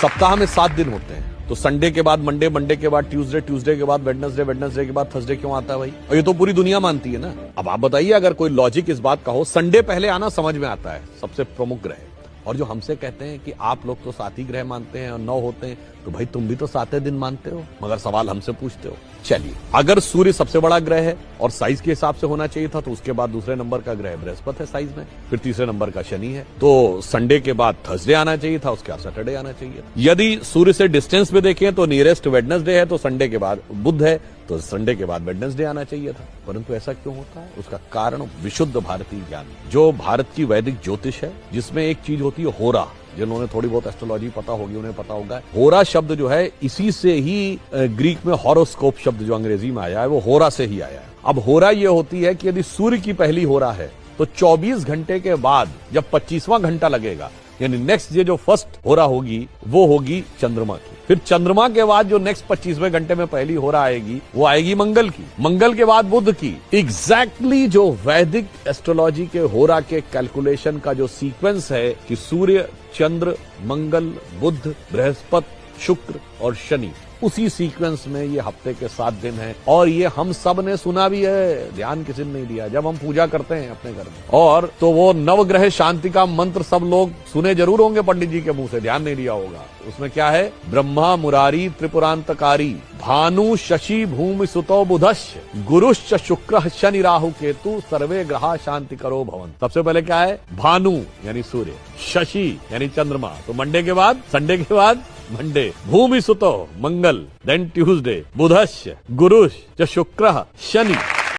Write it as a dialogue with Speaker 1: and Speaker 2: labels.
Speaker 1: सप्ताह में 7 दिन होते हैं, तो संडे के बाद मंडे, मंडे के बाद ट्यूसडे, ट्यूसडे के बाद वेडनेसडे, वेडनेसडे के बाद थर्सडे क्यों आता है भाई? और ये तो पूरी दुनिया मानती है ना। अब आप बताइए, अगर कोई लॉजिक इस बात का हो, संडे पहले आना समझ में आता है, सबसे प्रमुख ग्रह। और जो हमसे कहते हैं कि आप लोग तो 7 ही ग्रह मानते हैं और 9 होते हैं, तो भाई तुम भी तो 7 दिन मानते हो, मगर सवाल हमसे पूछते हो। चलिए, अगर सूर्य सबसे बड़ा ग्रह है और साइज के हिसाब से होना चाहिए था, तो उसके बाद दूसरे नंबर का ग्रह बृहस्पति है साइज में, फिर तीसरे नंबर का शनि है, तो संडे के बाद थर्सडे आना चाहिए था, उसके बाद सैटरडे आना चाहिए था। यदि सूर्य से डिस्टेंस में देखें तो नियरेस्ट वेडनेसडे है, तो संडे के बाद बुध है, तो संडे के बाद वेडनेसडे आना चाहिए था। परंतु ऐसा क्यों होता है? उसका कारण विशुद्ध भारतीय ज्ञान, जो भारत की वैदिक ज्योतिष है, जिसमें एक चीज होती है होरा। जिन्होंने थोड़ी बहुत एस्ट्रोलॉजी पता होगी उन्हें पता होगा, होरा शब्द जो है इसी से ही ग्रीक में हॉरोस्कोप शब्द जो अंग्रेजी में आया है वो होरा से ही आया है। अब होरा ये होती है कि यदि सूर्य की पहली होरा है तो 24 घंटे के बाद जब 25वां घंटा लगेगा, यानी नेक्स्ट ये जो फर्स्ट होरा होगी वो होगी चंद्रमा की। फिर चंद्रमा के बाद जो नेक्स्ट 25वें घंटे में पहली होरा आएगी वो आएगी मंगल की, मंगल के बाद बुध की। एग्जैक्टली जो वैदिक एस्ट्रोलॉजी के होरा के कैलकुलेशन का जो सीक्वेंस है कि सूर्य, चंद्र, मंगल, बुध, बृहस्पति, शुक्र और शनि, उसी सीक्वेंस में ये हफ्ते के 7 दिन हैं। और ये हम सब ने सुना भी है, ध्यान किसी ने नहीं दिया जब हम पूजा करते हैं अपने घर में। और तो वो नवग्रह शांति का मंत्र सब लोग सुने जरूर होंगे पंडित जी के मुंह से, ध्यान नहीं दिया होगा। उसमें क्या है? ब्रह्मा मुरारी त्रिपुरांतकारी, भानु शशि भूमि सुतो बुधश्च, गुरुश्च शुक्र शनि राहु केतु, सर्वे ग्रहा शांति करो भवन। सबसे पहले क्या है? भानु यानी सूर्य, शशि यानी चंद्रमा, तो मंडे के बाद, संडे के बाद मंडे, भूमि सुतो मंगल, देन ट्यूसडे, बुधश्च, गुरुश्च शुक्र शनि।